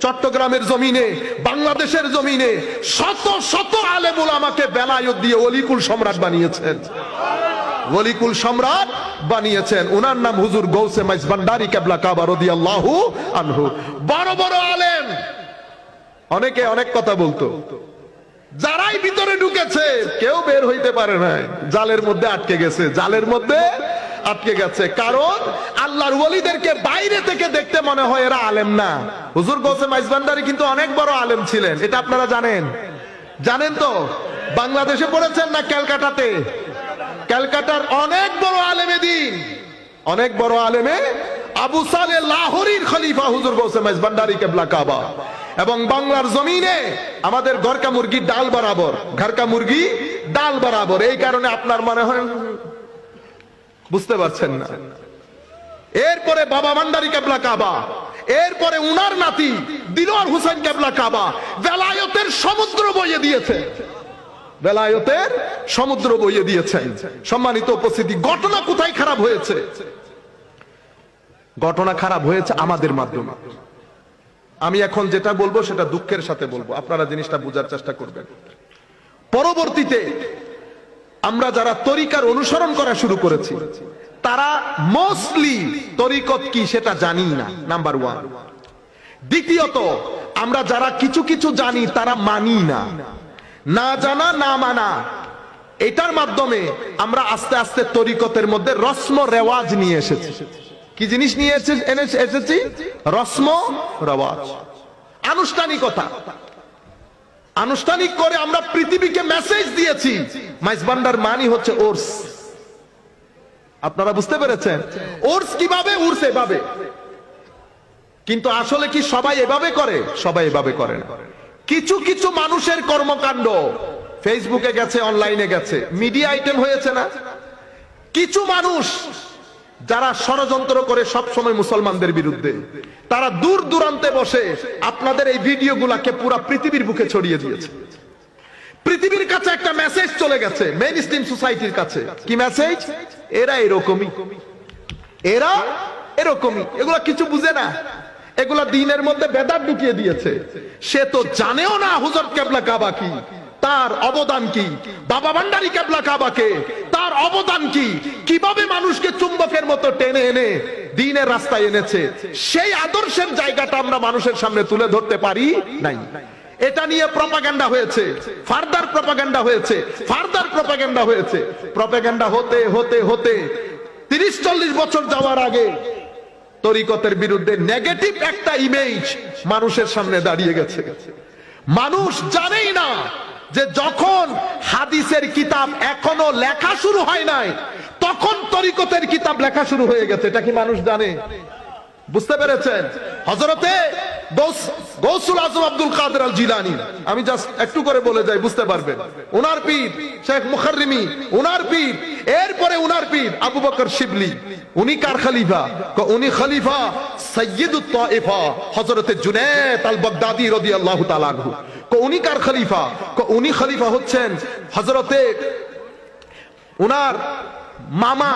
চট্টগ্রামের জমিনে, বাংলাদেশের জমিনে শত শত আলেম উলামাকে বেলায়েত দিয়ে ওলিকুল সম্রাট বানিয়েছেন, ওলিকুল সম্রাট বানিয়েছেন। ওনার নাম হুজুর গৌসে মাইজ ভান্ডারী কেবলা কাবা রাদিয়াল্লাহু আনহু। বড় বড় আলেম, অনেকে অনেক কথা বলতো, যারাই ভিতরে ঢুকেছে কেউ বের হইতে পারে না, জালের মধ্যে আটকে গেছে, জালের মধ্যে আটকে গেছে। কারণ আল্লাহর ওলিদেরকে বাইরে থেকে দেখতে মনে হয় এরা আলেম না। হুজুর গৌসে মাইজ ভান্ডারী কিন্তু অনেক বড় আলেম ছিলেন, এটা আপনারা জানেন, জানেন তো? বাংলাদেশে পড়েছেন না ক্যালকাটাতে? ক্যালকাটার অনেক বড় আলেমে দ্বীন, অনেক বড় আলেমে আবু সালেহ লাহোরীর খলিফা হুজুর গৌসে মাইজ ভান্ডারী কেবলা কাবা। এবং বাংলার জমিনে আমাদের ঘরকা মুরগি ডাল বরাবর, ঘরকা মুরগি ডাল বরাবর। এই কারণে আপনার মনে হয় বুঝতে পারছেন না। এরপরে বাবা ভান্ডারী কেবলা কাবা, এরপরে উনার নাতি দিলওয়ার হোসেন কেবলা কাবা বেলায়েতের সমুদ্র বইয়ে দিয়েছে, বেলায়েতের সমুদ্র বইয়ে দিয়েছেন। সম্মানিত উপস্থিতি, ঘটনা কোথায় খারাপ হয়েছে? ঘটনা খারাপ হয়েছে আমাদের মাধ্যমে। আমি এখন যেটা বলবো সেটা দুঃখের সাথে বলবো, আপনারা জিনিসটা বোঝার চেষ্টা করবেন। পরবর্তীতে আমরা যারা তরিকার অনুসরণ করা শুরু করেছি তারা মোস্টলি তরিকত কি সেটা জানি না, নাম্বার ওয়ান। দ্বিতীয়ত, আমরা যারা কিছু কিছু জানি তারা মানি না, না জানা না মানা, এটার মাধ্যমে আমরা আস্তে আস্তে তরিকতের মধ্যে রসম রেওয়াজ নিয়ে এসেছি। কি জিনিস নিয়ে এসেছি? রসম রেওয়াজ, আনুষ্ঠানিকতা। আনুষ্ঠানিক করে আমরা পৃথিবীকে মেসেজ দিয়েছি মাইজ ভান্ডার মানি হচ্ছে ওরস। আপনারা বুঝতে পেরেছেন? ওরস কিভাবে? উর্স এভাবে। কিন্তু আসলে কি সবাই এভাবে করে? সবাই এভাবে করে না। কিছু কিছু মানুষের কর্মকাণ্ড ফেসবুকে গেছে, অনলাইনে গেছে, মিডিয়া আইটেম হয়েছে না? কিছু মানুষ যারা ষড়যন্ত্র করে সব সময় মুসলমানদের বিরুদ্ধে, তারা দূর দূরান্তে বসে আপনাদের এই ভিডিওগুলাকে পুরো পৃথিবীর বুকে ছড়িয়ে দিয়েছে। পৃথিবীর কাছে একটা মেসেজ চলে গেছে, মেইন স্ট্রিম সোসাইটির কাছে। কি মেসেজ? এরা এরকমই, এরা এরকমই। এগুলা কিছু বুঝে না, এগুলা দ্বীনের মধ্যে বেদাত ঢুকিয়ে দিয়েছে। সে তো জানেও না হুজুর কেবলা কাবা কি, তার অবদান কি, বাবা ভান্ডারী কেবলা কাবাকে তার অবদান কি, কিভাবে মানুষকে চুম্বকের মতো টেনে এনে দ্বীনের রাস্তায় এনেছে, সেই আদর্শের জায়গাটা আমরা মানুষের সামনে তুলে ধরতে পারি নাই। এটা নিয়ে প্রপাগান্ডা হয়েছে, ফার্দার প্রপাগান্ডা হয়েছে, ফার্দার প্রপাগান্ডা হয়েছে। প্রপাগান্ডা হতে হতে হতে 30-40 বছর যাওয়ার আগে তরিকতের বিরুদ্ধে নেগেটিভ একটা ইমেজ মানুষের সামনে দাঁড়িয়ে গেছে। মানুষ জানেই না যে যখন হাদিসের কিতাব এখনো লেখা শুরু হয় নাই তখন তরিকতের কিতাব লেখা শুরু হয়ে গেছে। এটা কি মানুষ জানে? বুঝতে পেরেছেন? হযরতে গৌসুল আজম আব্দুল কাদের আল জিলানী, আমি জাস্ট একটু করে বলে যাই, বুঝতে পারবেন। ওনার পীর শেখ মুখাররিমি, ওনার পীর, এরপরে ওনার পীর আবু বকর শিবলি। উনি কার খলিফা? উনি খলিফা সাইয়্যিদুত তায়েফা হযরতে জুনায়েদ আল বাগদাদি রাদিয়াল্লাহু তাআলা আনহু। উনি কার খলিফা? উনি খলিফা হচ্ছেন হযরতে ওনার মামা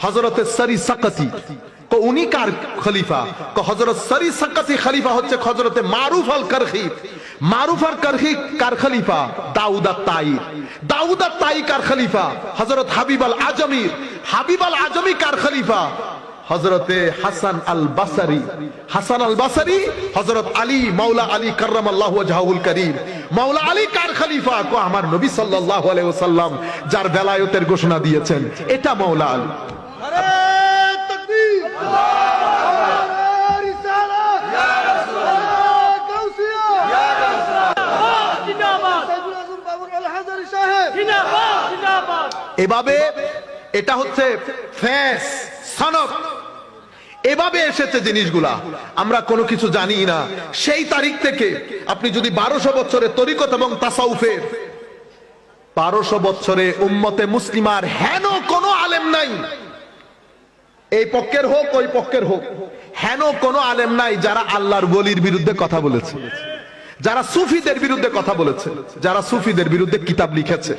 হযরতে সরি সাকাতি। উনি কার খলিফা? হযরত সরি সাকাতি খলিফা হচ্ছে হযরতে মারুফ আল কারখি। মারুফ আল কারখি কার খলিফা? দাউদ আত-তাই। দাউদ আত-তাই কার খলিফা? হযরত হাবিব আল আজমি। হাবিব আল আজমি কার খলিফা? হযরতে হাসান আল বসরি। হাসান আল বসরি হযরত আলী মাওলা আলী কাররামাল্লাহু ওয়াজহাহুল কারীম। মাওলা আলী কার খলিফা? আমার নবী সাল্লাল্লাহু আলাইহি ওয়াসাল্লাম যার বেলায়েতের ঘোষণা দিয়েছেন, এটা মাওলা আলী। এভাবে এটা হচ্ছে ফেস সনদ, এভাবে এসেছে জিনিসগুলা। আমরা কোনো কিছু জানি না। সেই তারিখ থেকে আপনি যদি 1200 বছরে তরিকত এবং তাসাউফের 1200 বছরে উম্মতে মুসলিমার হেন কোনো আলেম নাই, এই পক্ষের হোক ওই পক্ষের হোক, হেন কোনো আলেম নাই যারা আল্লাহর ওলির বিরুদ্ধে কথা বলেছে, যারা সুফিদের বিরুদ্ধে কথা বলেছে, যারা সুফিদের বিরুদ্ধে কিতাব লিখেছে।